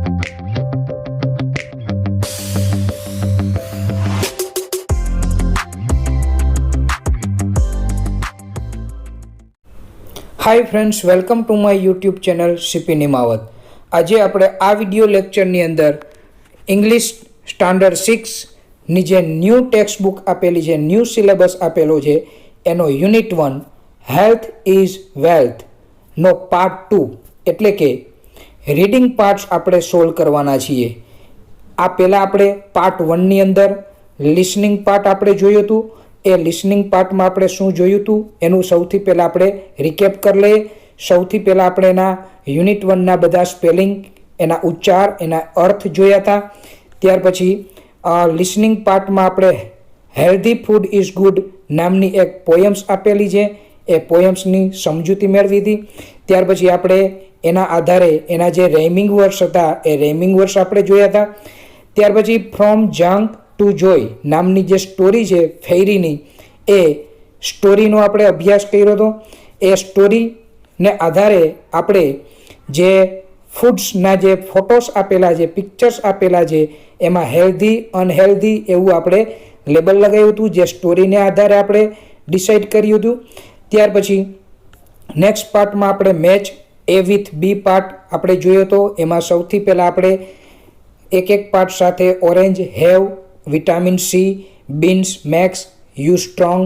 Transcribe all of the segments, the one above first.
Hi friends, welcome to my YouTube channel CP Nimavat. આજે આપણે આ વિડીયો લેક્ચરની અંદર ઇંગ્લિશ સ્ટાન્ડર્ડ 6ની જે ન્યૂ ટેક્સ્ટ બુક આપેલી છે, ન્યૂ સિલેબસ આપેલો છે, એનો યુનિટ 1 હેલ્થ ઇઝ વેલ્થનો પાર્ટ 2 એટલે કે રીડિંગ પાર્ટ્સ આપણે સોલ્વ કરવાના છીએ. આ પહેલાં આપણે પાર્ટ 1ની અંદર લિસનિંગ પાર્ટ આપણે જોયું હતું. એ લિસનિંગ પાર્ટમાં આપણે શું જોયું હતું એનું સૌથી પહેલાં આપણે રિકેપ કરી લઈએ. સૌથી પહેલાં આપણે એના યુનિટ 1ના બધા સ્પેલિંગ, એના ઉચ્ચાર, એના અર્થ જોયા હતા. ત્યાર પછી લિસનિંગ પાર્ટમાં આપણે હેલ્ધી ફૂડ ઇઝ ગુડ નામની એક પોયમ્સ આપેલી છે, એ પોયમ્સની સમજૂતી મેળવી હતી. ત્યાર પછી આપણે એના આધારે એના જે રેમિંગ વર્ડ્સ હતા એ રેમિંગ વર્ડ્સ આપણે જોયા હતા. ત્યાર પછી ફ્રોમ જંક ટુ જોય નામની જે સ્ટોરી છે ફેરીની, એ સ્ટોરીનો આપણે અભ્યાસ કર્યો હતો. એ સ્ટોરીને આધારે આપણે જે ફૂડ્સના જે ફોટોસ આપેલા છે, પિક્ચર્સ આપેલા છે, એમાં હેલ્ધી અનહેલ્ધી એવું આપણે લેબલ લગાવ્યું હતું, જે સ્ટોરીને આધારે આપણે ડિસાઇડ કર્યું હતું. ત્યાર પછી નેક્સ્ટ પાર્ટમાં આપણે match A with B part આપણે જોયો હતો. એમાં સૌથી પહેલાં આપણે એક એક પાર્ટ સાથે orange have vitamin C, beans makes you strong,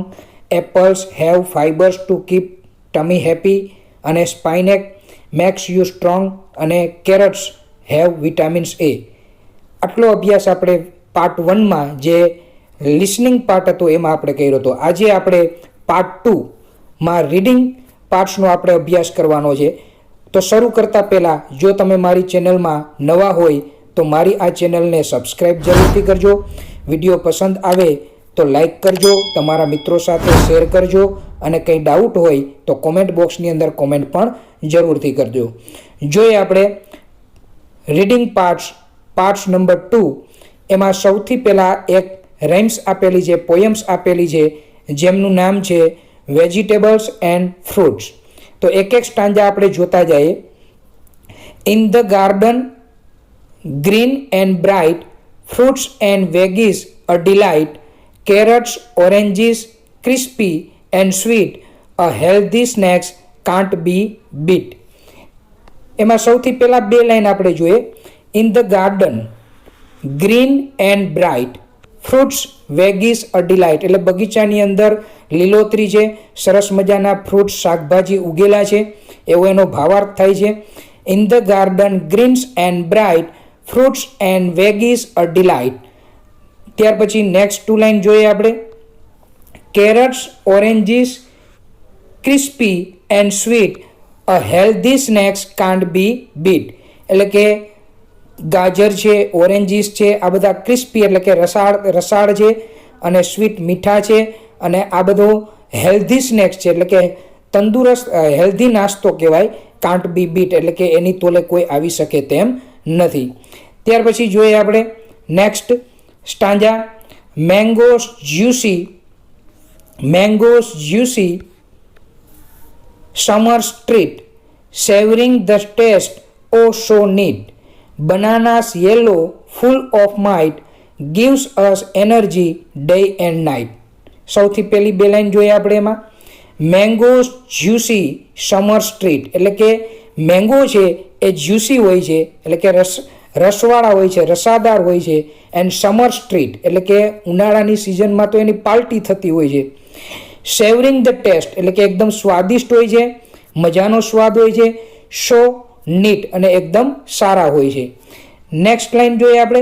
apples have fibres to keep tummy happy, અને સ્પાઇનેક મેક્સ યુ સ્ટ્રોંગ, અને કેરટ્સ હેવ વિટામિન્સ એ. આટલો અભ્યાસ આપણે પાર્ટ 1માં જે લિસનિંગ પાર્ટ હતો એમાં આપણે કર્યો હતો. આજે આપણે પાર્ટ 2માં રીડિંગ પાર્ટ્સનો આપણે અભ્યાસ કરવાનો છે. તો શરૂ કરતાં પહેલાં જો તમે મારી ચેનલમાં નવા હોય તો મારી આ ચેનલને સબસ્ક્રાઈબ જરૂરથી કરજો. વિડીયો પસંદ આવે તો લાઈક કરજો, તમારા મિત્રો સાથે શેર કરજો, અને કંઈ ડાઉટ હોય તો કોમેન્ટ બોક્સની અંદર કોમેન્ટ પણ જરૂરથી કરજો. જોઈએ આપણે રીડિંગ પાર્ટ્સ નંબર 2. એમાં સૌથી પહેલાં એક રાઇમ્સ આપેલી છે, પોયમ્સ આપેલી છે, જેમનું નામ છે વેજીટેબલ્સ એન્ડ ફ્રૂટ્સ. તો એક એક સ્ટાન્જા આપણે જોતા જઈએ. In the garden green and bright, fruits and veggies a delight, carrots, oranges, crispy and sweet, a healthy snacks can't be beat. એમાં સૌથી પહેલાં બે લાઈન આપણે જોઈએ. In the garden green and bright, fruits veggies a delight, એટલે બગીચાની અંદર લીલોતરી છે, સરસ મજાના ફ્રૂટ્સ શાકભાજી ઉગેલા છે, એવો એનો ભાવાર્થ થાય છે. In the garden greens and bright, fruits and veggies a delight. ત્યાર પછી નેક્સ્ટ 2 લાઈન જોઈએ આપણે. Carrots, oranges, crispy and sweet, a healthy snacks can't be beat. એટલે કે ગાજર છે, ઓરેન્જીસ છે, આ બધા ક્રિસ્પી એટલે કે રસાળ છે, અને સ્વીટ મીઠા છે, અને આ બધો હેલ્ધી સ્નેક્સ છે એટલે કે તંદુરસ્ત હેલ્ધી નાસ્તો કહેવાય. કાન્ટ બી બીટ એટલે કે એની તોલે કોઈ આવી શકે તેમ નથી. ત્યાર પછી જોઈએ આપણે next stanza. Mangoes juicy summer street, savoring the taste oh so neat, bananas yellow full of might, gives us energy day and night. સૌથી પહેલી બે લાઈન જોઈએ આપણે એમાં. મેંગોસ જ્યુસી સમર સ્ટ્રીટ, એટલે કે મેંગો છે એ જ્યુસી હોય છે, એટલે કે રસવાળા હોય છે, રસાદાર હોય છે. એન્ડ સમર સ્ટ્રીટ એટલે કે ઉનાળાની સિઝનમાં તો એની પાર્ટી થતી હોય છે. સેવરિંગ ધ ટેસ્ટ એટલે કે એકદમ સ્વાદિષ્ટ હોય છે, મજાનો સ્વાદ હોય છે. સો નીટ અને એકદમ સારા હોય છે. નેક્સ્ટ લાઈન જોઈએ આપણે.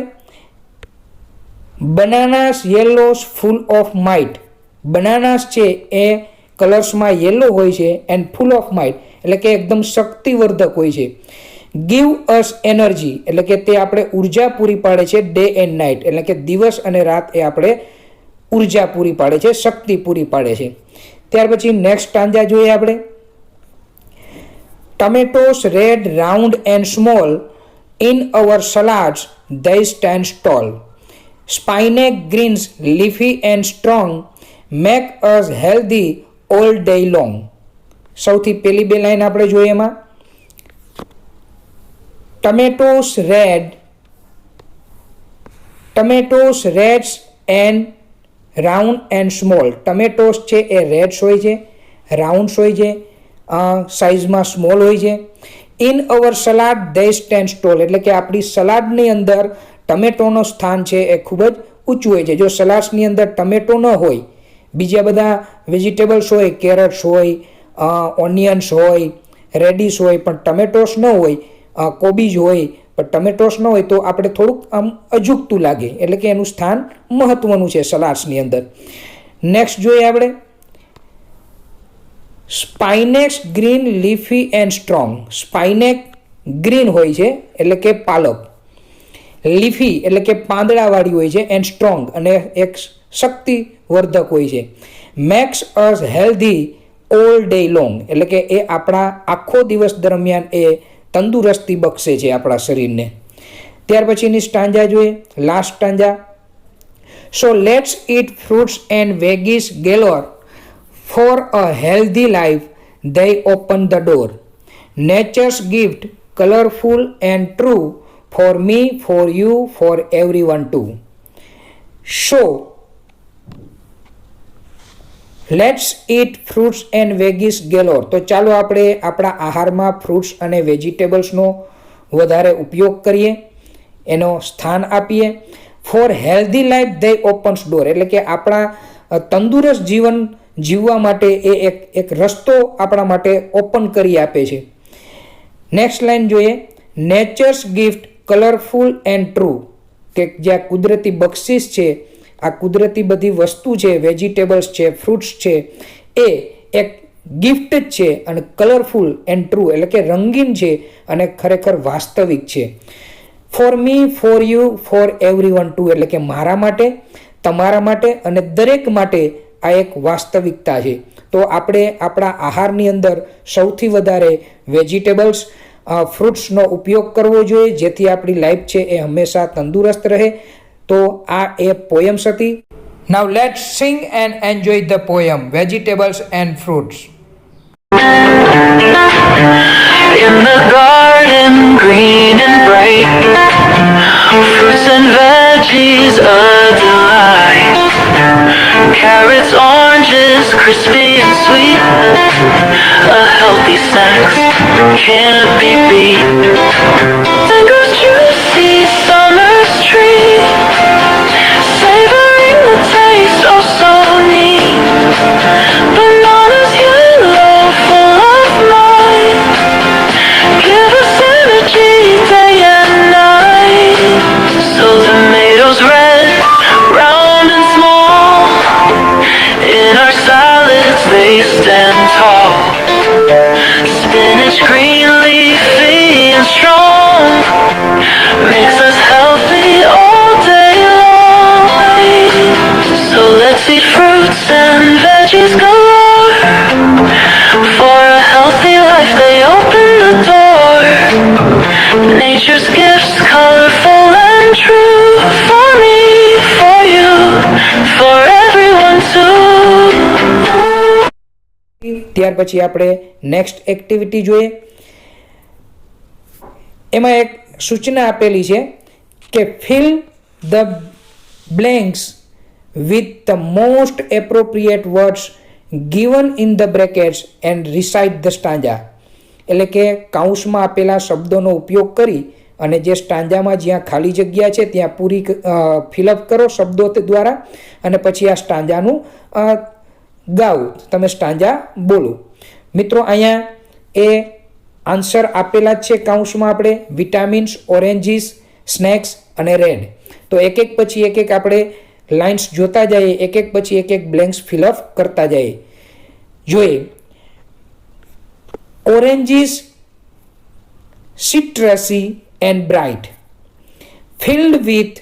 બનાનાસ યેલોસ ફૂલ ઓફ માઇટ, બનાનાસ છે એ કલર્સમાં યેલો હોય છે, એન્ડ ફૂલ ઓફ માઇટ એટલે કે એકદમ શક્તિવર્ધક હોય છે. ગીવ અસ એનર્જી એટલે કે તે આપણે ઉર્જા પૂરી પાડે છે. ડે એન્ડ નાઇટ એટલે કે દિવસ અને રાત એ આપણે ઉર્જા પૂરી પાડે છે, શક્તિ પૂરી પાડે છે. ત્યાર પછી નેક્સ્ટ સ્ટાન્જા જોઈએ આપણે. Tomatoes red round and small, in our salads they stand tall, spinach greens leafy and strong, make us healthy all day long. સૌથી પહેલી બે લાઈન આપણે જોઈએ એમાં. tomatoes reds and round and small. ટમેટોસ છે એ raids હોય છે, રાઉન્ડ્સ હોય છે, સાઇઝમાં સ્મોલ હોય છે. In our salad they stand tall, એટલે કે આપણી સલાડની અંદર ટમેટોનું સ્થાન છે એ ખૂબ જ ઊંચું હોય છે. જો સલાડ્સની અંદર ટમેટો ન હોય, બીજા બધા વેજીટેબલ્સ હોય, કેરટ્સ હોય, ઓનિયન્સ હોય, રેડિશ હોય, પણ ટમેટોસ ન હોય, કોબીજ હોય પણ ટમેટોસ ન હોય, તો આપણે થોડુંક આમ અજુગતું લાગે. એટલે કે એનું સ્થાન મહત્વનું છે સલાડ્સની અંદર. નેક્સ્ટ જોઈએ આપણે spinach green leafy and strong. Spinach green હોય છે એટલે કે પાલક, લીફી એટલે કે પાંદડાવાળી હોય છે, એન્ડ સ્ટ્રોંગ અને એક શક્તિવર્ધક હોય છે. મેક્સ અસ હેલ્ધી ઓલ ડે લોંગ, એટલે કે એ આપણા આખો દિવસ દરમિયાન એ તંદુરસ્તી બક્ષે છે આપણા શરીરને. ત્યાર પછીની સ્ટાન્જા જોઈએ, last stanza. So let's eat fruits and veggies galore for a healthy life they open the door. Nature's gift, colorful and true, for me, for you, for everyone too. So, let's eat fruits and veggies galore. તો ચાલો આપણે આપણા આહારમાં fruits અને વેજીટેબલ્સનો વધારે ઉપયોગ કરીએ, એનો સ્થાન આપીએ. Four healthy life they opens door, એટલે કે આપણા તંદુરસ્ત જીવન જીવવા માટે એ એક રસ્તો આપણા માટે ઓપન કરી આપે છે. નેક્સ્ટ લાઈન જોઈએ, nature's gift colourful and true, કે જે આ કુદરતી બક્ષિસ છે, આ કુદરતી બધી વસ્તુ છે, વેજીટેબલ્સ છે, ફ્રૂટ્સ છે, એ એક ગિફ્ટ જ છે અને કલરફુલ એન્ડ ટ્રુ એટલે કે રંગીન છે અને ખરેખર વાસ્તવિક છે. For me, for you, for everyone too, એટલે કે મારા માટે, તમારા માટે અને દરેક માટે આ એક વાસ્તવિકતા છે. તો આપણે આપણા આહારની અંદર સૌથી વધારે વેજીટેબલ્સ, ફ્રૂટ્સનો ઉપયોગ કરવો જોઈએ, જેથી આપણી લાઈફ છે એ હંમેશા તંદુરસ્ત રહે. તો આ એ પોયમ્સ હતી. Now let's sing and enjoy the poem vegetables and fruits. In the garden, green and bright, fruits and veggies a delight. Carrots, oranges, crispy and sweet, a healthy snack can't be beat. Mangoes juicy, summer's treat, savoring the taste, oh so neat. Bananas yellow, full of life, give us energy day and night. So tomatoes red, round and small, in our salads they stand tall. Spinach green, leafy and strong, makes us healthy all day long. So let's eat fruits and veggies galore, for a healthy life they open the door. Nature's gifts, colorful and true, for me, for you, for everyone too. ત્યાર પછી આપણે next activity જોઈએ. એમાં એક સૂચના આપેલી છે કે fill the blanks with the most appropriate words given in the brackets and recite the stanza. એટલે કે કાઉન્સમાં આપેલા શબ્દોનો ઉપયોગ કરી અને જે સ્ટાન્જામાં જ્યાં ખાલી જગ્યા છે ત્યાં પૂરી ફિલઅપ કરો શબ્દો દ્વારા, અને પછી આ સ્ટાન્જાનું ગાઓ, તમે સ્ટાન્જા બોલો. મિત્રો અહીંયા એ આન્સર આપેલા જ છે કાઉન્સમાં આપણે, વિટામિન્સ, ઓરેન્જીસ, સ્નેક્સ અને રેડ. તો એક એક પછી એક એક આપણે લાઇન્સ જોતા જઈએ, એક એક પછી એક બ્લેન્ક્સ ફિલઅપ કરતા જઈએ. જોઈએ, oranges citrusy and bright, filled with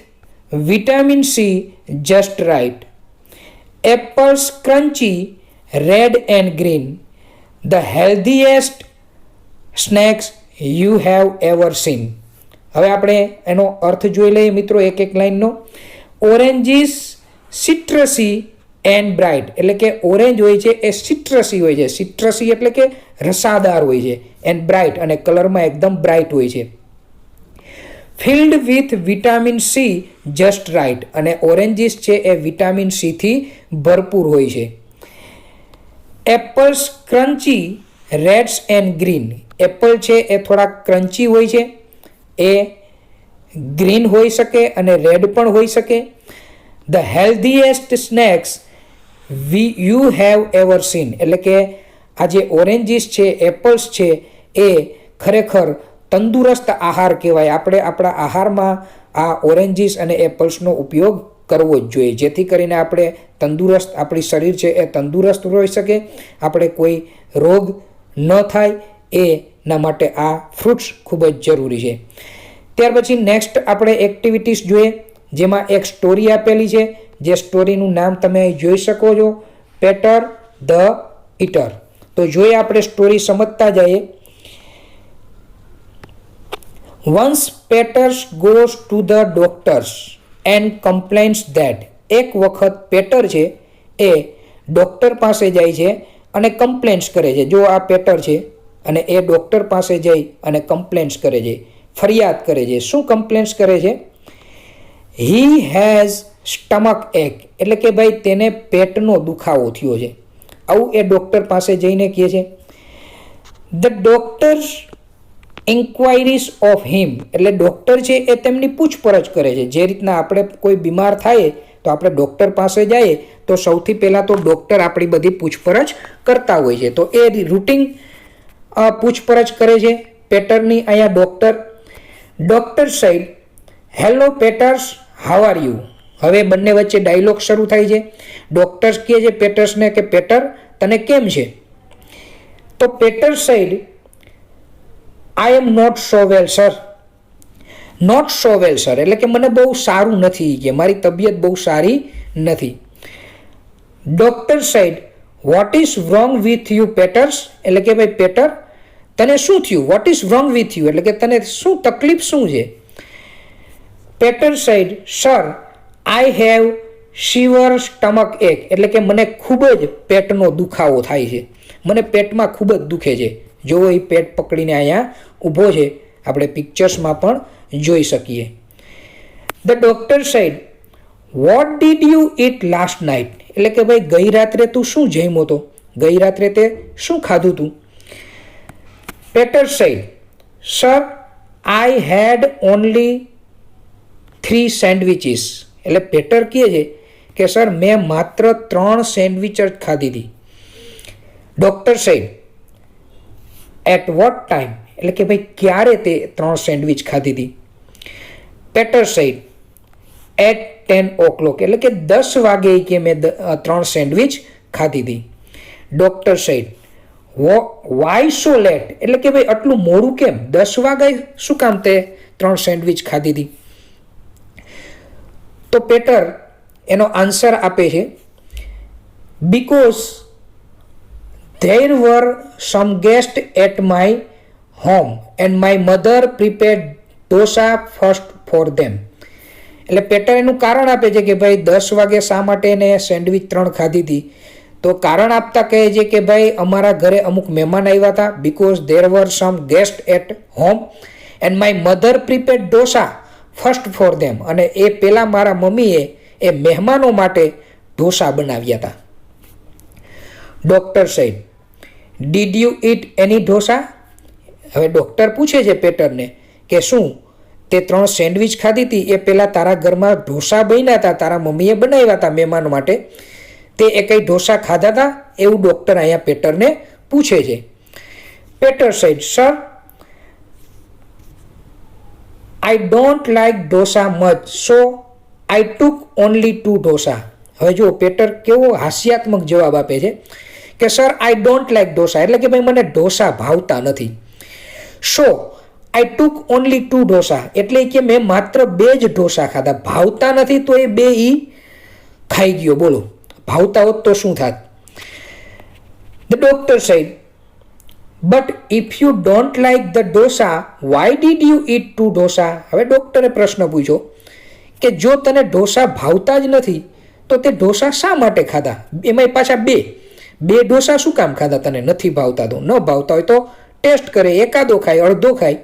vitamin C just right. Apples crunchy, red and green, the healthiest snacks you have ever seen. હવે આપણે એનો અર્થ જોઈ લઈએ મિત્રો એક એક લાઈનનો. ઓરેન્જીસ સિટ્રસી એન્ડ બ્રાઇટ, એટલે કે ઓરેન્જ હોય છે એ સિટ્રસી હોય છે, સિટ્રસી એટલે કે રસાદાર હોય છે, એન્ડ બ્રાઇટ અને કલરમાં એકદમ બ્રાઇટ હોય છે. Filled with vitamin C just right, અને ઓરેન્જીસ છે એ વિટામિન સીથી ભરપૂર હોય છે. Apples crunchy reds and green, apple છે એ થોડા ક્રન્ચી હોય છે, એ ગ્રીન હોઈ શકે અને રેડ પણ હોઈ શકે. The healthiest snacks you have ever seen, એટલે કે આ જે ઓરેન્જીસ છે, એપલ્સ છે, એ ખરેખર તંદુરસ્ત આહાર કહેવાય. આપણે આપણા આહારમાં આ ઓરેન્જીસ અને એપલ્સનો ઉપયોગ કરવો જ જોઈએ, જેથી કરીને આપણે તંદુરસ્ત, આપણી શરીર છે એ તંદુરસ્ત રહી શકે, આપણે કોઈ રોગ ન થાય, એના માટે આ ફ્રૂટ્સ ખૂબ જ જરૂરી છે. ત્યાર પછી નેક્સ્ટ આપણે એક્ટિવિટીઝ જોઈએ, જેમાં એક સ્ટોરી આપેલી છે, જે સ્ટોરીનું નામ તમે જોઈ શકો છો, પેટર ધ ઈટર. તો જોઈએ આપણે સ્ટોરી સમજતા જઈએ. Once Peter goes to the doctors and complains that, એક વખત પેટર છે એ ડૉક્ટર પાસે જાય છે અને કમ્પ્લેન્ટ્સ કરે છે. જો આ પેટર છે અને એ ડૉક્ટર પાસે જઈ અને કમ્પ્લેન્ટ્સ કરે છે, ફરિયાદ કરે છે. શું કમ્પ્લેન્ટ્સ કરે છે? હી હેઝ સ્ટમક એક, એટલે કે ભાઈ તેને પેટનો દુખાવો થયો છે, આવું એ ડૉક્ટર પાસે જઈને કહે છે. The doctors enquiries of him, એટલે ડૉક્ટર છે એ તેમની પૂછપરછ કરે છે. જે રીતના આપણે કોઈ બીમાર થાય તો આપણે ડૉક્ટર પાસે જઈએ તો સૌથી પહેલાં તો ડૉક્ટર આપણી બધી પૂછપરછ કરતા હોય છે, તો એ રૂટીન પૂછપરછ કરે છે પેટરની. અહીંયા ડૉક્ટર સાહેબ, હેલો પેટર્સ, હાઉ આર યુ. હવે બંને વચ્ચે ડાયલોગ શરૂ થાય છે. ડૉક્ટર્સ કહે છે પેટર્સને કે પેટર તને કેમ છે? તો પેટર સાહેબ, I am not so well sir. Not so well sir એટલે કે મને બહુ સારું નથી, કે મારી તબિયત બહુ સારી નથી. ડૉક્ટર સાહેબ, what is wrong with you Peter's, એટલે કે ભાઈ પેટર તને શું થયું? What is wrong with you એટલે કે તને શું તકલીફ શું છે? પેટર સાહેબ, sir I have severe stomach ache, એટલે કે મને ખૂબ જ પેટનો દુખાવો થાય છે, મને પેટમાં ખૂબ જ દુખે છે. જો એ પેટ પકડીને અહીંયા ઊભો છે, આપણે પિક્ચર્સમાં પણ જોઈ શકીએ. ધ ડૉક્ટર સાહેબ, what did you it last night, એટલે કે ભાઈ ગઈ રાત્રે તું શું જમ્યો હતો? ગઈ રાત્રે તે શું ખાધું તું? પેટર સાહેબ, sir I had only 3 sandwiches, એટલે પેટર કહે છે કે સર મેં માત્ર 3 સેન્ડવિચ જ ખાધી હતી. ડૉક્ટર સાહેબ, એટ વોટ ટાઈમ, એટલે કે ભાઈ ક્યારે તે 3 સેન્ડવિચ ખાધી હતી? પેટર સાહેબ, એટ 10 o'clock, એટલે કે 10 વાગે કે મેં 3 સેન્ડવિચ ખાધી હતી. ડૉક્ટર સાહેબ, વાય સો લેટ, એટલે કે ભાઈ આટલું મોડું કેમ? 10 વાગે શું કામ તે 3 સેન્ડવિચ ખાધી હતી? તો પેટર એનો આન્સર આપે છે, because there were some guests at my home and my mother prepared dosa first for them. એટલે પેટર એનું કારણ આપે છે કે ભાઈ 10 વાગે શા માટે એને સેન્ડવિચ 3 ખાધી હતી? તો કારણ આપતા કહે છે કે ભાઈ અમારા ઘરે અમુક મહેમાન આવ્યા હતા, because there were some guests at home and my mother prepared dosa first for them, અને એ પહેલાં મારા મમ્મીએ એ મહેમાનો માટે ઢોસા બનાવ્યા હતા. ડૉક્ટર સાહેબ, ડીડ યુ ઇટ એની ઢોસા, હવે ડૉક્ટર પૂછે છે પેટરને કે શું તે 3 સેન્ડવિચ ખાધી હતી એ પહેલાં તારા ઘરમાં ઢોસા બન્યા હતા, તારા મમ્મીએ બનાવ્યા હતા મહેમાનો માટે, તે એ કંઈ ઢોસા ખાધા હતા? એવું ડૉક્ટર અહીંયા પેટરને પૂછે છે. પેટર સાહેબ, sir I don't like dosa much, so I took only 2 dosa. હવે જો પેટર કેવો હાસ્યાત્મક જવાબ આપે છે કે sir I don't like dosa, એટલે કે ભાઈ મને ઢોસા ભાવતા નથી. સો આઈ ટુક ઓનલી 2 ઢોસા, એટલે કે મેં માત્ર 2 જ ઢોસા ખાધા. ભાવતા નથી તો એ 2 ઈ ખાઈ ગયો. બોલો, ભાવતા હોત તો શું થાત? ધ ડૉક્ટર સાહેબ, but if you don't like the dosa why did you it 2 dosa. હવે ડૉક્ટરે પ્રશ્ન પૂછ્યો કે જો તને ઢોસા ભાવતા જ નથી તો તે ઢોસા શા માટે ખાધા? એમાંય પાછા 2 ઢોસા શું કામ ખાધા? તને નથી ભાવતા તો ન ભાવતા હોય તો ટેસ્ટ કરે, એકાદો ખાય, અડધો ખાય.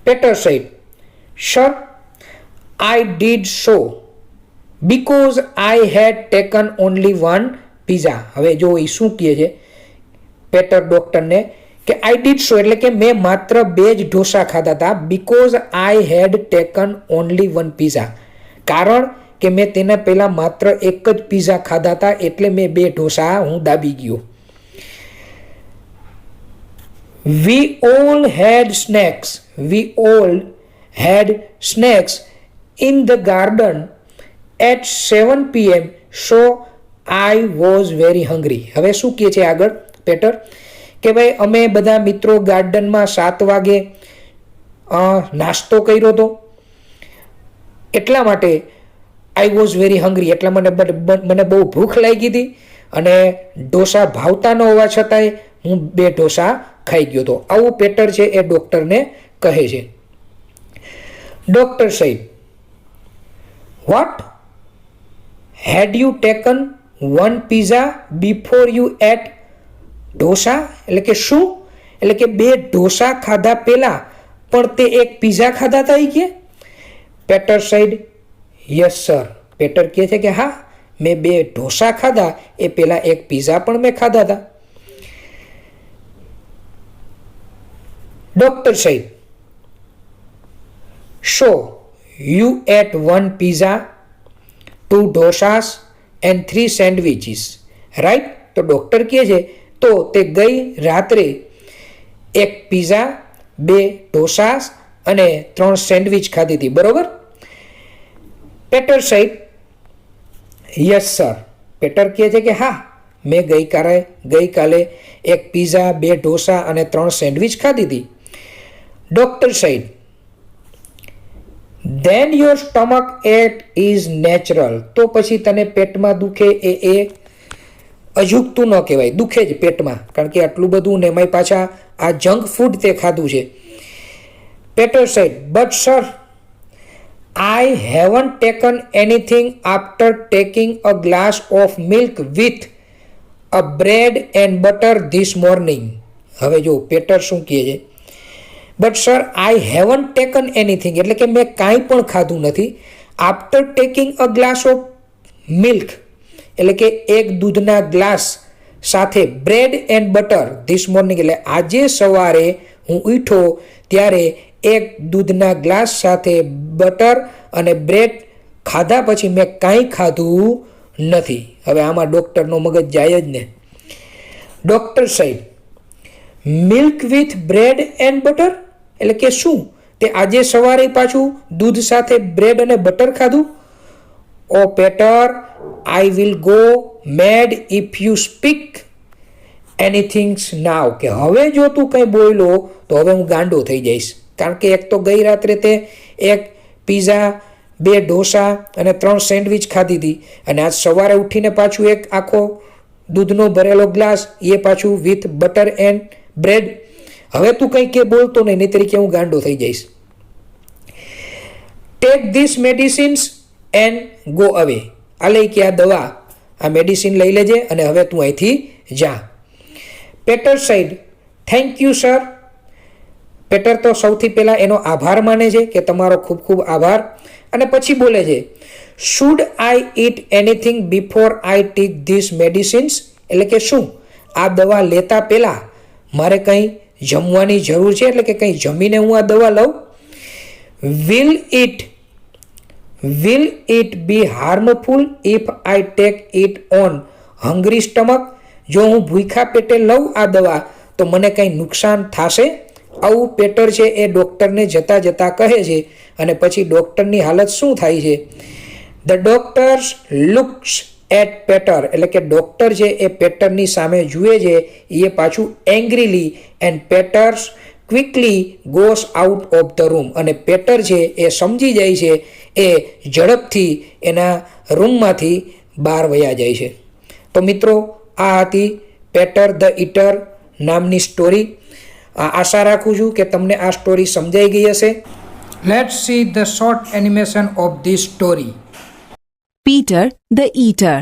પેટર સાહેબ, sir, I did so because I had taken only one pizza. હવે જો એ શું કહે છે પેટર ડોક્ટરને કે આઈ ડીડ સો એટલે કે મેં માત્ર 2 જ ઢોસા ખાધા હતા. Because I head taken only 1 pizza, કારણ કે મેં તેના પહેલાં માત્ર એક જ પીઝા ખાધા હતા એટલે મેં 2 ઢોસા હું દાબી ગયો. We all had snacks in the garden at 7 PM, so I was very hungry. હવે શું કહે છે આગળ પેટર કે ભાઈ અમે બધા મિત્રો ગાર્ડનમાં 7 વાગે નાસ્તો કર્યો હતો, એટલા માટે આઈ વોઝ વેરી હંગ્રી, એટલા મને બહુ ભૂખ લાગી હતી અને ઢોસા ભાવતા ન હોવા છતાંય હું 2 ઢોસા ખાઈ ગયો હતો. આવું પેટર છે એ ડૉક્ટરને કહે છે. ડૉક્ટર સાહેબ, what, had you taken 1 pizza before you ate dosa? એટલે કે શું? એટલે કે 2 ઢોસા ખાધા પહેલા પણ તે 1 પીઝા ખાધા હતા એ કે? પેટર સાઈડ, યસ સર. પેટર કહે છે કે હા, મેં 2 ઢોસા ખાધા એ પહેલા 1 પીઝા પણ મેં ખાધા હતા. ડૉક્ટર સાહેબ, so you ate 1 pizza, 2 dosas and 3 sandwiches, right? તો ડૉક્ટર કહે છે તો તે ગઈ રાત્રે 1 પીઝા, 2 ઢોસાસ અને 3 સેન્ડવિચ ખાધી હતી, બરોબર? પેટર સાહેબ, યસ સર. પેટર કહે છે કે હા, મેં ગઈકાલે 1 પીઝા, 2 ઢોસા અને 3 સેન્ડવિચ ખાધી હતી. ડૉક્ટર સાહેબ, then your stomach ache is natural. તો પછી તને પેટમાં દુખે એ અજુગતું ન કહેવાય, દુખે જ પેટમાં, કારણ કે આટલું બધું ને એમાંય પાછા આ જંક ફૂડ તે ખાધું છે. પેટર સાહેબ, but sir, I haven't taken anything after taking a glass of milk with a bread and butter this morning. હવે જો પેટર શું કહે છે, but sir, I haven't taken anything એટલે કે મેં કાંઈ પણ ખાધું નથી. After taking a glass of milk એટલે કે 1 દૂધના ગ્લાસ સાથે bread and butter this morning એટલે આજે સવારે હું ઉઠ્યો ત્યારે 1 દૂધના ગ્લાસ સાથે બટર અને બ્રેડ ખાધા પછી મેં કાંઈ ખાધું નથી. હવે આમાં ડૉક્ટરનો મગજ જાય જ ને. ડૉક્ટર સાહેબ, milk with bread and butter એટલે કે શું? તે આજે સવારે પાછું દૂધ સાથે બ્રેડ અને બટર ખાધું? Oh Peter, I will go mad if you speak anything now. કે હવે જો તું કંઈ બોલ્યો તો હવે હું ગાંડો થઈ જઈશ, કારણ કે એક તો ગઈ રાત્રે તે 1 પીઝા, 2 ઢોસા અને 3 સેન્ડવિચ ખાધી હતી અને આજ સવારે ઉઠીને પાછું 1 આખો દૂધનો ભરેલો ગ્લાસ, એ પાછું વિથ બટર એન્ડ બ્રેડ. હવે તું કંઈ કે બોલતો નહીં, નહીં તરીકે હું ગાંડો થઈ જઈશ. Take this medicines and go અવે. આ લઈ કે આ દવા, આ મેડિસિન લઈ લેજે અને હવે તું અહીંથી જા. પેટર સાઈડ, થેન્ક યુ સર. પેટર તો સૌથી પહેલાં એનો આભાર માને છે કે તમારો ખૂબ ખૂબ આભાર, અને પછી બોલે છે, should I eat anything before I take this medicines એટલે કે શું આ દવા લેતા પહેલાં મારે કંઈ જમવાની જરૂર છે, એટલે કે કંઈ જમીને હું આ દવા લઉં? Will it be harmful if I take it on hungry stomach? જો હું ભૂખ્યા પેટે લઉં આ દવા તો મને કંઈ નુકસાન થશે? આવું પેટર છે એ ડૉક્ટરને જતાં જતાં કહે છે. અને પછી ડૉક્ટરની હાલત શું થાય છે? ધ ડોક્ટર્સ લુક્સ એટ પેટર એટલે કે ડૉક્ટર છે એ પેટરની સામે જુએ છે, એ પાછું angrily, and Peter's quickly goes out of the room. અને પેટર છે એ સમજી જાય છે, એ ઝડપથી એના રૂમમાંથી બહાર વયા જાય છે. તો મિત્રો, આ હતી પેટર ધ ઈટર નામની સ્ટોરી. આશા રાખું છું કે તમને આ સ્ટોરી સમજાઈ ગઈ હશે. Let's see the short animation of this story. Peter the Eater.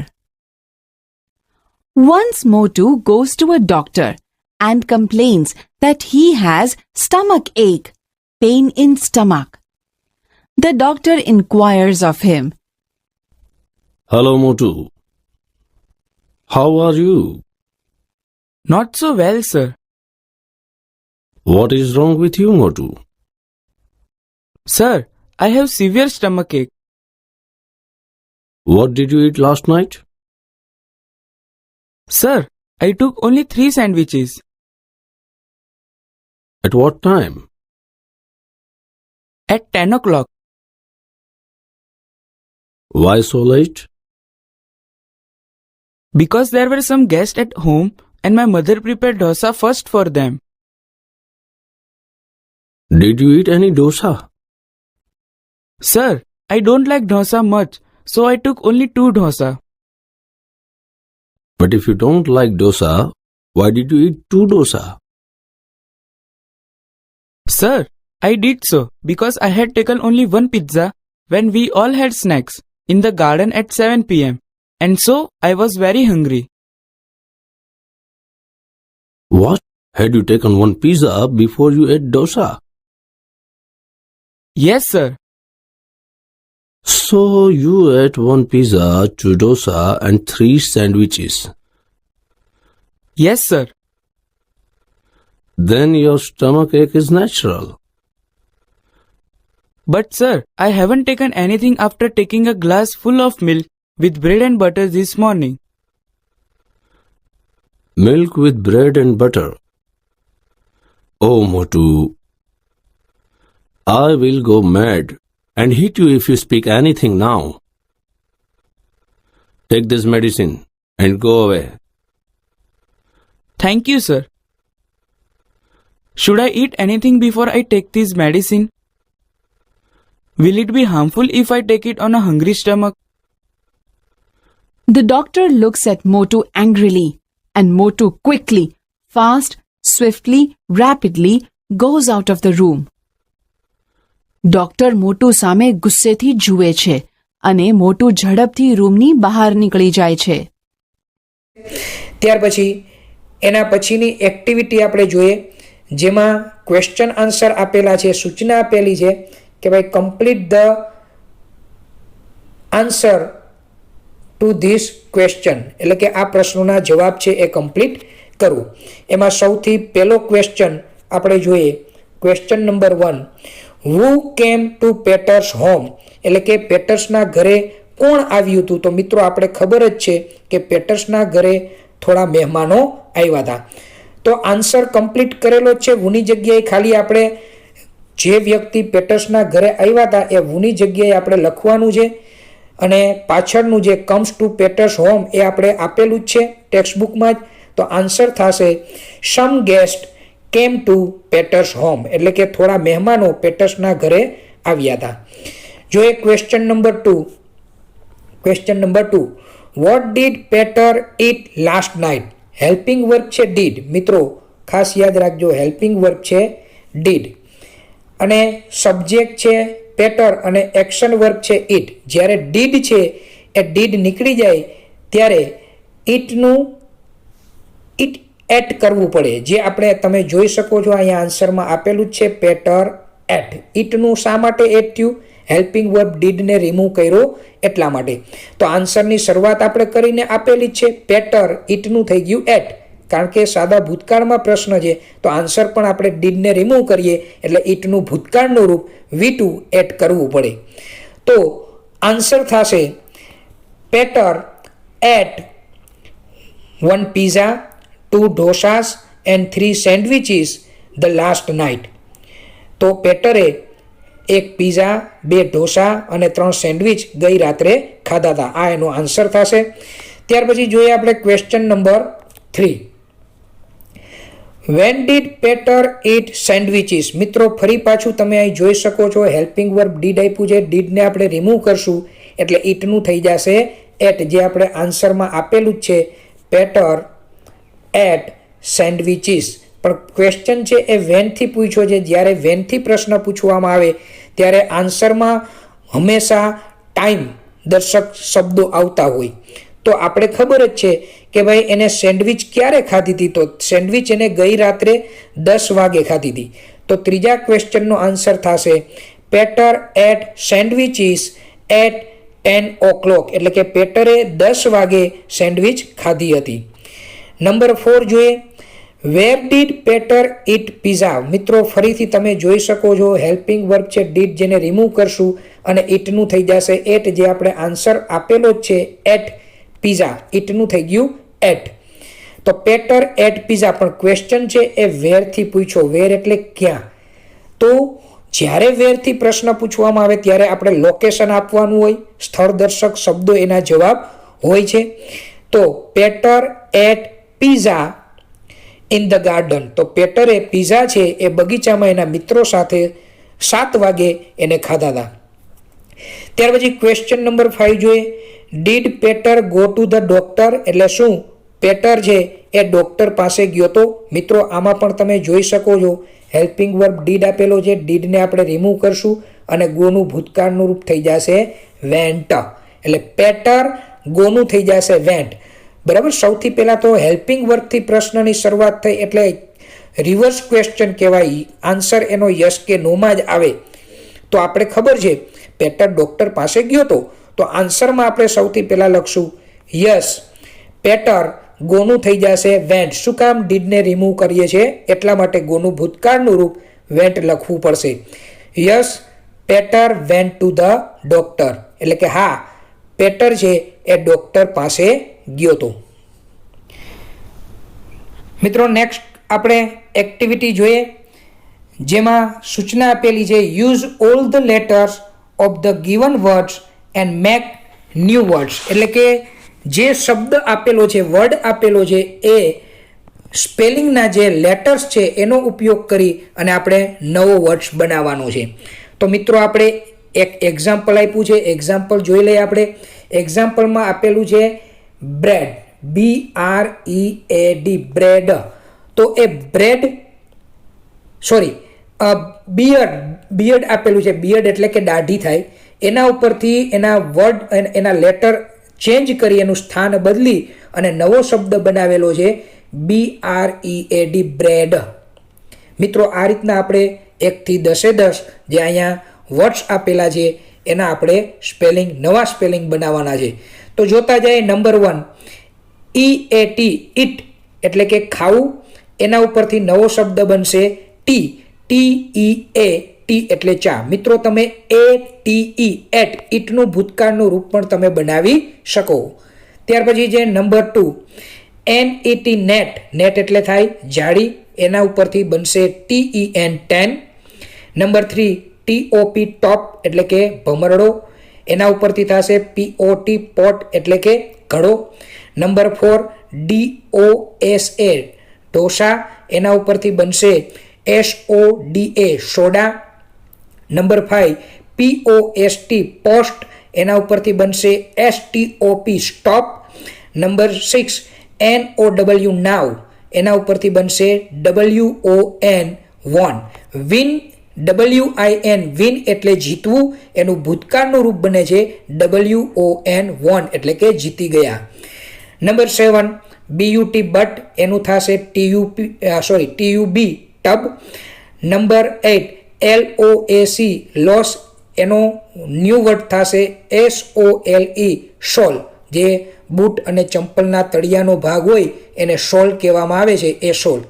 Once Motu goes to a doctor and complains that he has stomach ache, pain in stomach. The doctor inquires of him. Hello, Motu. How are you? Not so well, sir. What is wrong with you, Motu? Sir, I have severe stomachache. What did you eat last night? Sir, I took only 3 sandwiches. At what time? At 10 o'clock. Why so late? Because there were some guests at home and my mother prepared dosa first for them. Did you eat any dosa? Sir, I don't like dosa much, so I took only 2 dosa. But if you don't like dosa, why did you eat 2 dosa? Sir, I did so because I had taken only 1 pizza when we all had snacks in the garden at 7 p.m. and so I was very hungry. What? Had you taken 1 pizza before you ate dosa? Yes, sir. So you ate 1 pizza, 2 dosa and 3 sandwiches. Yes, sir. Then your stomachache is natural. But sir, I haven't taken anything after taking a glass full of milk with bread and butter this morning. Milk with bread and butter. Oh, Motu, I will go mad and hit you if you speak anything now. Take this medicine and go away. Thank you, sir. Should I eat anything before I take this medicine? Will it be harmful if I take it on a hungry stomach? The doctor looks at Motu angrily, and Motu quickly, fast, swiftly, rapidly goes out of the room. Doctor મોટુ સામે ગુસ્સેથી જુએ છે અને મોટુ ઝડપથી રૂમની બહાર નીકળી જાય છે. ત્યાર પછી એના પછીની એક્ટિવિટી આપણે જોઈએ, જેમાં ક્વેશ્ચન આન્સર આપેલા છે, સૂચના આપેલી છે કે ભાઈ complete the answer to this question, એટલે કે આ પ્રશ્નોના જવાબ છે એ કમ્પ્લીટ કરવું. એમાં સૌથી પહેલો ક્વેશ્ચન આપણે જોઈએ, ક્વેશ્ચન નંબર 1. હુ કેમ ટુ પેટર્સ હોમ, એટલે કે પેટર્સના ઘરે કોણ આવ્યું હતું? તો મિત્રો આપણે ખબર જ છે કે પેટર્સના ઘરે થોડા મહેમાનો આવ્યા હતા. તો આન્સર કમ્પ્લીટ કરેલો જ છે. હુની જગ્યાએ ખાલી આપણે જે વ્યક્તિ પેટર્સના ઘરે આવ્યા હતા એ હુની જગ્યાએ આપણે લખવાનું છે અને પાછળનું જે કમ્સ ટુ પેટર્સ હોમ એ આપણે આપેલું જ છે ટેક્સ્ટબુકમાં જ. તો આન્સર થશે some guest came to Peter's home, એટલે કે થોડા મહેમાનો પેટર્સના ઘરે આવ્યા હતા. જોઈએ question number 2. Question number 2. What did Peter eat last night? Helping verb છે ડીડ. મિત્રો ખાસ યાદ રાખજો, હેલ્પિંગ વર્ક છે ડીડ અને સબ્જેક્ટ છે પેટર અને એક્શન વર્ક છે ઇટ. જ્યારે ડીડ છે એ ડીડ નીકળી જાય ત્યારે ઇટનું ઇટ એટ કરવું પડે, જે આપણે તમે જોઈ શકો છો અહીંયા આન્સરમાં આપેલું જ છે પેટર એટ. ઇટનું શા માટે એટ થયું? હેલ્પિંગ વર્બ ડીડને રિમૂવ કર્યો એટલા માટે. તો આન્સરની શરૂઆત આપણે કરીને આપેલી જ છે, પેટર ઇટનું થઈ ગયું એટ, કારણ કે સાદા ભૂતકાળમાં પ્રશ્ન છે તો આન્સર પણ આપણે ડીડને રિમૂવ કરીએ એટલે ઇટનું ભૂતકાળનું રૂપ V2 એટ કરવું પડે. તો આન્સર થશે પેટર at 1 pizza, 2 dosas and 3 sandwiches the last night. તો પેટરે 1 પીઝા, 2 ઢોસા અને 3 સેન્ડવિચ ગઈ રાત્રે ખાધા હતા. આ એનો આન્સર થશે. ત્યાર પછી જોઈએ આપણે question number 3. When did Peter eat sandwiches? મિત્રો ફરી પાછું તમે અહીં જોઈ શકો છો હેલ્પિંગ વર્બ ડીડ આપ્યું છે, ડીડને આપણે રિમૂવ કરશું એટલે ઇટનું થઈ જશે એટ, જે આપણે આન્સરમાં આપેલું જ છે પેટર એટ સેન્ડવિચીસ. પણ ક્વેશ્ચન છે એ વેનથી પૂછ્યો છે. જ્યારે વેનથી પ્રશ્ન પૂછવામાં આવે ત્યારે આન્સરમાં હંમેશા ટાઈમ દર્શક શબ્દો આવતા હોય. તો આપણે ખબર જ છે કે ભાઈ એને સેન્ડવિચ ક્યારે ખાધી હતી? તો સેન્ડવિચ એને ગઈ રાત્રે 10 વાગે ખાધી હતી. તો ત્રીજા ક્વેશ્ચનનો આન્સર થશે પેટર એટ સેન્ડવિચીસ એટ 10 o'clock, એટલે કે પેટરે 10 વાગે સેન્ડવિચ ખાધી હતી. નંબર 4 જોઈએ, where did Peter it pizza. મિત્રો ફરીથી તમે જોઈ શકો છો હેલ્પિંગ વર્બ છે ડીડ, જેને રિમૂવ કરશું અને ઇટનું થઈ જશે એટ, જે આપણે આન્સર આપેલો જ છે એટ પીઝા, ઇટનું થઈ ગયું એટ. તો પેટર એટ પીઝા, પણ ક્વેશ્ચન છે એ વેરથી પૂછ્યો. વેર એટલે ક્યાં. તો જ્યારે વેરથી પ્રશ્ન પૂછવામાં આવે ત્યારે આપણે લોકેશન આપવાનું હોય, સ્થળ દર્શક શબ્દો એના જવાબ હોય છે. તો Peter ate pizza in the garden. તો પેટરે પીઝા છે એ બગીચામાં એના મિત્રો સાથે 7 વાગે એને ખાધા હતા. ત્યાર પછી ક્વેશ્ચન નંબર 5 જોઈએ, did Peter go to the doctor. એટલે શું પેટર છે એ ડોક્ટર પાસે ગયો તો. મિત્રો આમાં પણ તમે જોઈ શકો છો હેલ્પિંગ વર્બ ડીડ આપેલો છે, ડીડને આપણે રિમૂવ કરશું અને ગોનું ભૂતકાળનું રૂપ થઈ જશે વેન્ટ. એટલે પેટર ગોનું થઈ જશે વેન્ટ. બરાબર. સૌથી પહેલાં તો હેલ્પિંગ વર્બથી પ્રશ્નની શરૂઆત થઈ એટલે રિવર્સ ક્વેશ્ચન કહેવાય. આન્સર એનો યસ કે નોમાં જ આવે. તો આપણે ખબર છે પેટર ડોક્ટર પાસે ગયો તો આન્સરમાં આપણે સૌથી પહેલાં લખશું યસ, પેટર ગોનું થઈ જશે વેન્ટ. શું કામ? ડીડને રિમૂવ કરીએ છીએ એટલા માટે ગોનું ભૂતકાળનું રૂપ વેન્ટ લખવું પડશે. Yes, Peter went to the doctor. એટલે કે હા, પેટર છે એ ડોક્ટર પાસે ગયો તો. મિત્રો નેક્સ્ટ આપણે એક્ટિવિટી જોઈએ, જેમાં સૂચના આપેલી છે use all the letters of the given words and make new words. એટલે કે જે શબ્દ આપેલો છે, વર્ડ આપેલો છે, એ સ્પેલિંગના જે લેટર્સ છે એનો ઉપયોગ કરી અને આપણે નવો વર્ડ્સ બનાવવાનો છે. તો મિત્રો આપણે એક એક્ઝામ્પલ આપ્યું છે, એક્ઝામ્પલ જોઈ લઈએ આપણે. એક્ઝામ્પલમાં આપેલું છે બ્રેડ, BREAD, બ્રેડ. તો એ બ્રેડ બિયર્ડ આપેલું છે. બિયર્ડ એટલે કે દાઢી થાય. એના ઉપરથી એના વર્ડ એના લેટર ચેન્જ કરી એનું સ્થાન બદલી અને નવો શબ્દ બનાવેલો છે BREAD, બ્રેડ. મિત્રો આ રીતના આપણે 1 થી 10 જે અહીંયા વર્ડ્સ આપેલા છે એના આપણે સ્પેલિંગ, નવા સ્પેલિંગ બનાવવાના છે. તો જોતા જાય. નંબર 1 EAT, ઇટ એટલે કે ખાવું. એના ઉપરથી નવો શબ્દ બનશે TEA, ટી એટલે ચા. મિત્રો તમે ATE, એટ, ઇટનું ભૂતકાળનું રૂપ પણ તમે બનાવી શકો. ત્યાર પછી છે નંબર 2 NET, નેટ. નેટ એટલે થાય જાળી. એના ઉપરથી બનશે TEN, 10. નંબર 3 TOP, ટોપ એટલે કે ભમરડો. એના ઉપરથી થશે POT, પોટ એટલે કે ઘડો. Number 4 DOSA, dosa. એના ઉપરથી બનશે SODA, soda. Number 5 POST, post. એના ઉપરથી બનશે STOP, stop. Number 6 NOW, now. એના ઉપરથી બનશે WON, won. Win, WIN, win એટલે જીતવું. એનું ભૂતકાળનું રૂપ બને છે WON, વોન એટલે કે જીતી ગયા. Number 7 BUT, but. એનું થશે TUB, tub. Number 8 LOAC, loss. એનો ન્યૂ વર્ડ થશે SOLE, સોલ. જે બૂટ અને ચંપલના તળિયાનો ભાગ હોય એને સોલ કહેવામાં આવે છે, એ સોલ.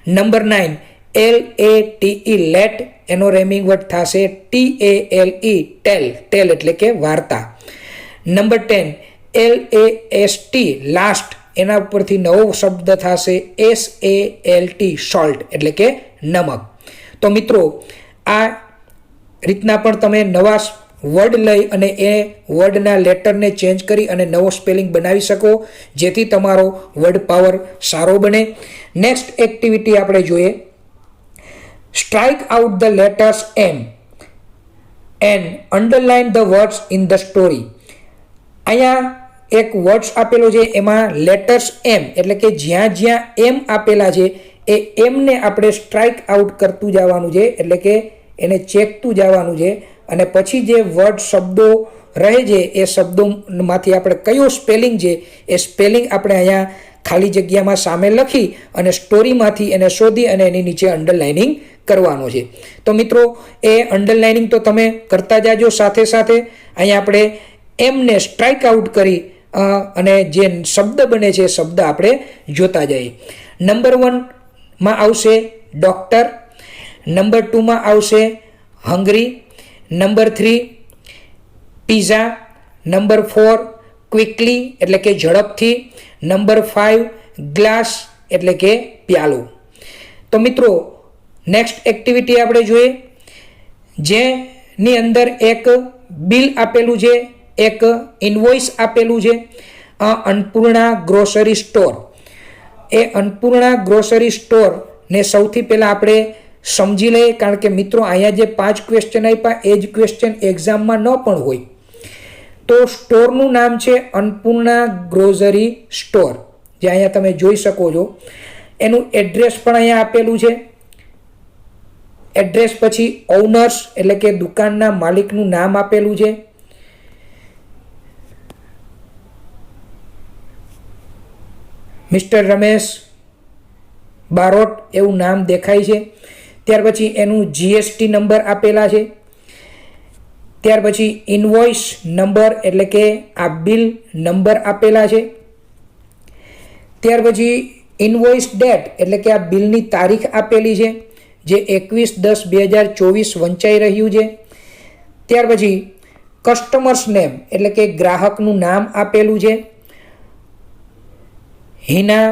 Number 9 LATE, late. એનો રેમિંગ વર્ડ થશે TALE, ટેલ. ટેલ એટલે કે વાર્તા. Number 10 LAST, last. એના ઉપરથી નવો શબ્દ થશે SALT, સોલ્ટ એટલે કે નમક. તો મિત્રો આ રીતના પણ તમે નવા વર્ડ લઈ અને એ વર્ડના લેટરને ચેન્જ કરી અને નવો સ્પેલિંગ બનાવી શકો, જેથી તમારો વર્ડ પાવર સારો બને. નેક્સ્ટ એક્ટિવિટી આપણે જોઈએ, strike out the letters M and underline the words in the story. અહીંયા એક વર્ડ્સ આપેલો છે, એમાં લેટર્સ M એટલે કે જ્યાં જ્યાં M આપેલા છે એ એમને આપણે સ્ટ્રાઇક આઉટ કરતું જવાનું છે, એટલે કે એને ચેકતું જવાનું છે. અને પછી જે વર્ડ શબ્દો રહે છે એ શબ્દોમાંથી આપણે કયો સ્પેલિંગ છે એ સ્પેલિંગ આપણે અહીંયા ખાલી જગ્યામાં સામે લખી અને સ્ટોરીમાંથી એને શોધી અને એની નીચે અંડરલાઇનિંગ કરવાનો છે. તો મિત્રો એ અંડરલાઇનિંગ તો તમે કરતા જાજો. સાથે સાથે અહીંયા આપણે એમને સ્ટ્રાઇક આઉટ કરી અને જે શબ્દ બને છે શબ્દ આપણે જોતા જઈએ. નંબર 1માં આવશે ડોક્ટર, નંબર 2માં આવશે હંગરી, નંબર 3 પીઝા, નંબર 4 ક્વિકલી એટલે કે ઝડપથી, નંબર 5 ગ્લાસ એટલે કે પ્યાલું. તો મિત્રો નેક્સ્ટ એક્ટિવિટી આપણે જોઈએ, જેની અંદર એક બિલ આપેલું છે, એક ઇનવોઇસ આપેલું છે. અન્નપૂર્ણા ગ્રોસરી સ્ટોર, એ અન્નપૂર્ણા ગ્રોસરી સ્ટોર ને સૌથી પહેલાં આપણે સમજી લઈએ, કારણ કે મિત્રો અહીંયા જે 5 ક્વેશ્ચન આપ્યા એ જ ક્વેશ્ચન એક્ઝામમાં ન પણ હોય. તો સ્ટોરનું નામ છે અન્નપૂર્ણા ગ્રોસરી સ્ટોર, જે અહીંયા તમે જોઈ શકો છો. એનું એડ્રેસ પણ અહીંયા આપેલું છે. એડ્રેસ પછી ઓનર્સ એટલે કે દુકાનના માલિકનું નામ આપેલું છે. મિસ્ટર રમેશ બારોટ એવું નામ દેખાય છે. ત્યાર પછી એનું જીએસટી નંબર આપેલા છે. ત્યાર પછી ઇનવોઇસ નંબર એટલે કે આ બિલ નંબર આપેલા છે. ત્યાર પછી ઇનવોઇસ ડેટ એટલે કે આ બિલની તારીખ આપેલી છે, જે 21/10/2024 વંચાઈ રહ્યું છે. ત્યાર પછી કસ્ટમર્સ નેમ એટલે કે ગ્રાહકનું નામ આપેલું છે, હિના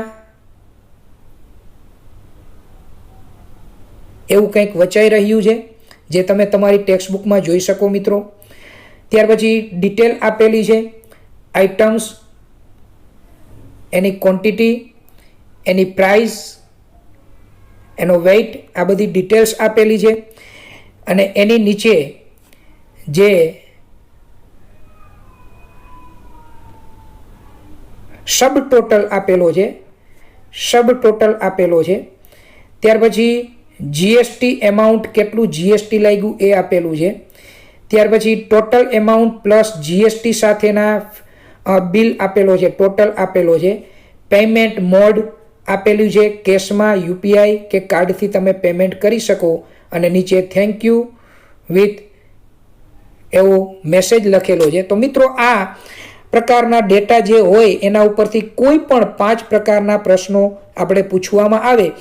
એવું કંઈક વચાઈ રહ્યું છે, જે તમે તમારી ટેક્સ્ટ બુકમાં જોઈ શકો મિત્રો. ત્યાર પછી ડિટેલ આપેલી છે, આઇટમ્સ, એની ક્વોન્ટિટી, એની પ્રાઇસ, એનો વેઇટ, આ બધી ડિટેલ્સ આપેલી છે. અને એની નીચે જે સબ ટોટલ આપેલો છે, સબ ટોટલ આપેલો છે. ત્યાર પછી જીએસટી એમાઉન્ટ, કેટલું જીએસટી લાગ્યું એ આપેલું છે. ત્યાર પછી ટોટલ એમાઉન્ટ પ્લસ જીએસટી સાથેના બિલ આપેલો છે, ટોટલ આપેલો છે. પેમેન્ટ મોડ આપેલું છે, કેશમાં, યુપીઆઈ કે કાર્ડથી તમે પેમેન્ટ કરી શકો. અને નીચે થેન્ક યુ વિથ એવો મેસેજ લખેલો છે. તો મિત્રો આ પ્રકારના ડેટા જે હોય એના ઉપરથી કોઈ પણ 5 પ્રકારના પ્રશ્નો આપણે પૂછવામાં આવે.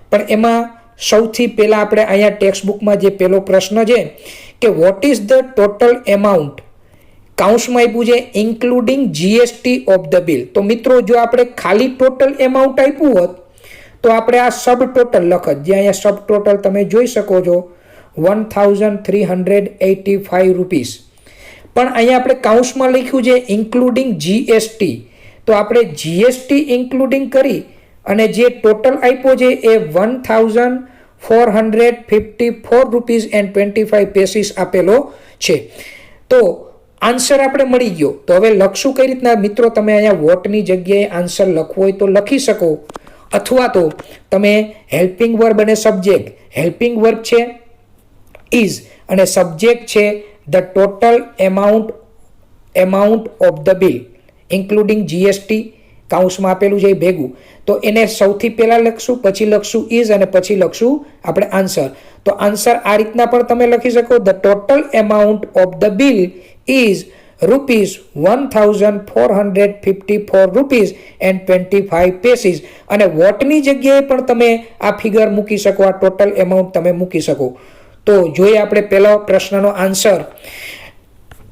પણ એમાં સૌથી પહેલાં આપણે અહીંયા ટેક્સ્ટ બુકમાં જે પહેલો પ્રશ્ન છે કે what is the total amount, કાઉન્સમાં આપ્યું છે including GST of the bill. તો મિત્રો જો આપણે ખાલી ટોટલ એમાઉન્ટ આપ્યું હોત તો આપણે આ સબ ટોટલ લખત, જે અહીંયા સબ ટોટલ તમે જોઈ શકો છો 1385 રૂપીસ. પણ અહીંયા આપણે કાઉન્સમાં લખ્યું છે ઇન્ક્લુડિંગ જીએસટી, તો આપણે જીએસટી ઇન્ક્લુડિંગ કરી અને જે ટોટલ આપ્યો છે એ 1454 રૂપીસ એન્ડ 25 પૈસીસ આપેલો છે. તો આન્સર આપણે મળી ગયો. તો હવે લખશું કઈ રીતના મિત્રો? તમે અહીંયા વોટની જગ્યાએ આન્સર લખવો હોય તો લખી શકો, અથવા તો તમે હેલ્પિંગ વર્બ અને સબ્જેક્ટ, હેલ્પિંગ વર્બ છે ઇઝ અને સબ્જેક્ટ છે the total amount of the bill including GST, કાઉન્સમાં આપેલું છે એ ભેગું. તો એને સૌથી પહેલાં લખશું, પછી લખશું ઇઝ અને પછી લખશું આપણે આન્સર. તો આન્સર આ રીતના પણ તમે લખી શકો, the total amount of the bill is ₹1454 rupees and 25 પૈસીસ. અને વોટની જગ્યાએ પણ તમે આ ફિગર મૂકી શકો, આ ટોટલ એમાઉન્ટ તમે મૂકી શકો. તો જોઈએ આપણે પહેલો પ્રશ્નનો આન્સર.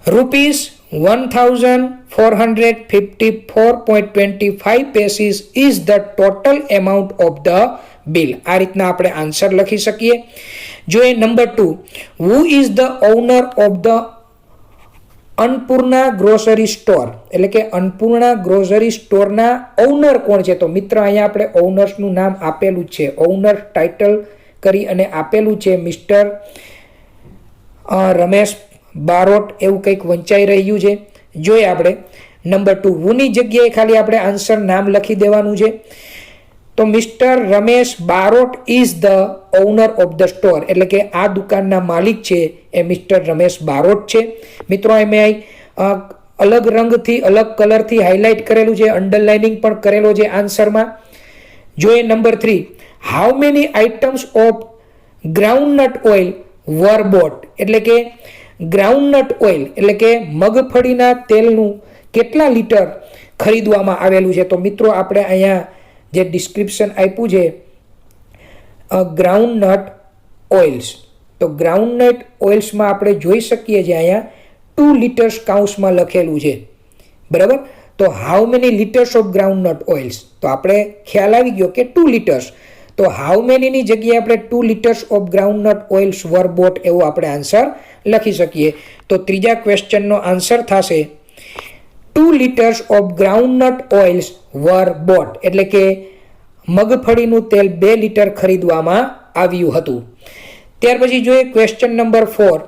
₹1454.25 પૈસીસ is the total amount of the bill. આ રીતના આપણે આન્સર લખી શકીએ. જોઈએ number 2, who is the owner of the Annapurna grocery store, એટલે કે અન્નપૂર્ણા ગ્રોસરી સ્ટોરના ઓનર કોણ છે? તો મિત્ર અહીંયા આપણે ઓનર્સનું નામ આપેલું જ છે, ઓનર ટાઇટલ કરી અને આપેલું છે મિસ્ટર રમેશ બારોટ એવું કંઈક વંચાઈ રહ્યું છે. જોઈએ આપણે નંબર 2, હુની જગ્યાએ ખાલી આપણે આન્સર નામ લખી દેવાનું છે. તો mister Ramesh Barot is the owner of the store, એટલે કે આ દુકાનના માલિક છે એ મિસ્ટર રમેશ બારોટ છે. મિત્રો મેં અલગ રંગથી, અલગ કલરથી હાઇલાઇટ કરેલું છે, અંડરલાઇનિંગ પણ કરેલો છે આન્સરમાં. જોઈએ number 3, how many items of groundnut oil were bought, એટલે કે ગ્રાઉન્ડનટ ઓઇલ એટલે કે મગફળીના તેલનું કેટલા લીટર ખરીદવામાં આવેલું છે? તો મિત્રો આપણે અહીંયા જે ડિસ્ક્રિપ્શન આપ્યું છે ગ્રાઉન્ડનટ ઓઇલ્સ, તો ગ્રાઉન્ડનટ ઓઇલ્સમાં આપણે જોઈ શકીએ છીએ અહીંયા 2 લીટર્સ કાઉન્સમાં લખેલું છે, બરાબર. તો how many litres of groundnut oils, તો આપણે ખ્યાલ આવી ગયો કે 2 લીટર્સ. તો હાઉ મેનીની જગ્યાએ આપણે 2 litres of groundnut oils were bought એવો આપણે આન્સર લખી શકીએ. તો ત્રીજા ક્વેશ્ચનનો આન્સર થશે 2 litres of groundnut oils were bought, એટલે કે મગફળીનું તેલ 2 લીટર ખરીદવામાં આવ્યું હતું. ત્યાર પછી જોઈએ question number 4.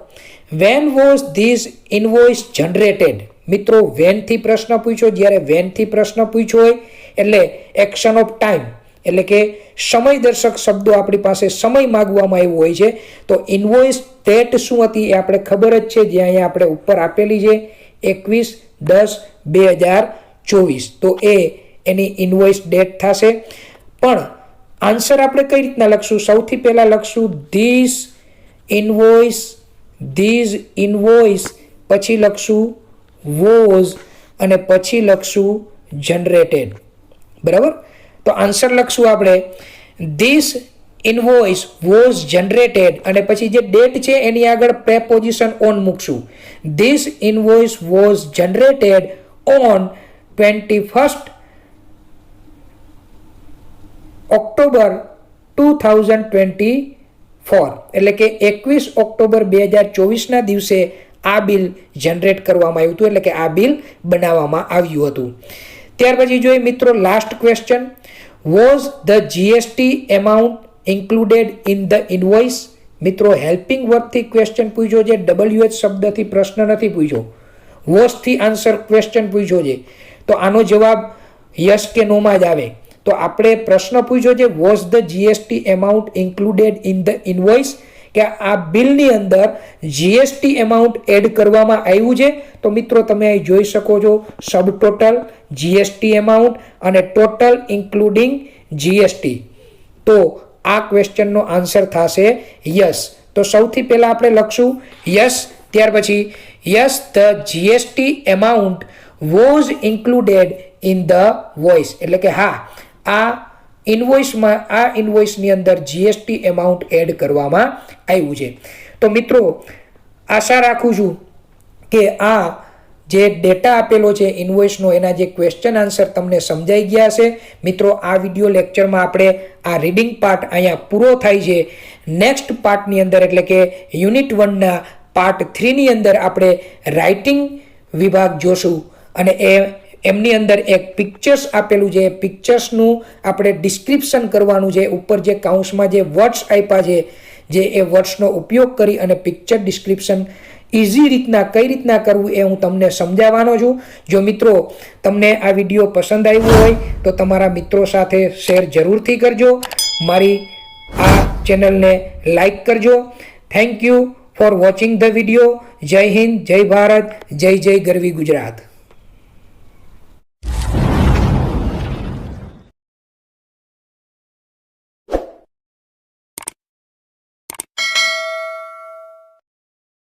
When was this invoice generated? મિત્રો વેનથી પ્રશ્ન પૂછ્યો, જ્યારે વેનથી પ્રશ્ન પૂછ્યો હોય એટલે એક્શન ઓફ ટાઈમ એટલે કે સમયદર્શક શબ્દો આપણી પાસે સમય માગવામાં આવ્યો હોય છે. તો ઇનવોઇસ ડેટ શું હતી એ આપણે ખબર જ છે, જે અહીંયા આપણે ઉપર આપેલી છે 21/10/2024. તો એની ઇનવોઇસ ડેટ થશે. પણ આન્સર આપણે કઈ રીતના લખશું? સૌથી પહેલા લખશું ધીસ ઇનવોઇસ, પછી લખશું વોઝ અને પછી લખશું જનરેટેડ, બરાબર. તો આન્સર લખશું આપણે ધીસ ઇનવોઇસ વોઝ જનરેટેડ અને પછી જે ડેટ છે એની આગળ પ્રેપોઝિશન ઓન મૂકશું. This invoice was generated on 21st October 2024, એટલે કે 21 ઓક્ટોબર 2024ના દિવસે આ બિલ જનરેટ કરવામાં આવ્યું હતું, એટલે કે આ બિલ બનાવવામાં આવ્યું હતું. ત્યાર પછી જોઈએ મિત્રો last question. Was the GST amount included in the invoice? મિત્રો હેલ્પિંગ વર્બથી ક્વેશ્ચન પૂછ્યો છે, WH શબ્દથી પ્રશ્ન નથી પૂછ્યો. વોઝથી આન્સર ક્વેશ્ચન પૂછ્યો છે, તો આનો જવાબ યસ કે નોમાં જ આવે. તો આપણે પ્રશ્ન પૂછ્યો છે was the GST amount included in the invoice, કે આ બિલની અંદર જીએસટી એમાઉન્ટ એડ કરવામાં આવ્યું છે. તો મિત્રો તમે અહીં જોઈ શકો છો સબ ટોટલ, જીએસટી એમાઉન્ટ અને ટોટલ ઇન્ક્લુડિંગ જીએસટી. તો આ ક્વેશ્ચનનો આન્સર થશે યસ. તો સૌથી પહેલા આપણે લખશું યસ, ત્યાર પછી yes the GST amount was included in the voice, એટલે કે હા આ ઇનવોઇસની અંદર જીએસટી એમાઉન્ટ એડ કરવામાં આવ્યું છે. તો મિત્રો આશા રાખું છું કે આ જે ડેટા આપેલો છે ઇનવોઇસનો એના જે ક્વેશ્ચન આન્સર તમને સમજાઈ ગયા હશે. મિત્રો આ વિડીયો લેક્ચરમાં આપણે આ રીડિંગ પાર્ટ અહીંયા પૂરો થાય છે. નેક્સ્ટ પાર્ટની અંદર એટલે કે યુનિટ 1ના પાર્ટ 3ની અંદર આપણે રાઇટિંગ વિભાગ જોશું અને એમની અંદર એક પિક્ચર્સ આપેલું છે, પિક્ચર્સનું આપણે ડિસ્ક્રિપ્શન કરવાનું છે. ઉપર જે કાઉન્સમાં જે વર્ડ્સ આપ્યા છે, જે એ વર્ડ્સનો ઉપયોગ કરી અને પિક્ચર ડિસ્ક્રિપ્શન ઇઝી રીતના કઈ રીતના કરવું એ હું તમને સમજાવવાનો છું. જો મિત્રો તમને આ વિડીયો પસંદ આવ્યો હોય તો તમારા મિત્રો સાથે શેર જરૂરથી કરજો. મારી આ ચેનલને લાઈક કરજો. Thank you for watching the video. જય હિન્દ, જય ભારત, જય જય ગરવી ગુજરાત.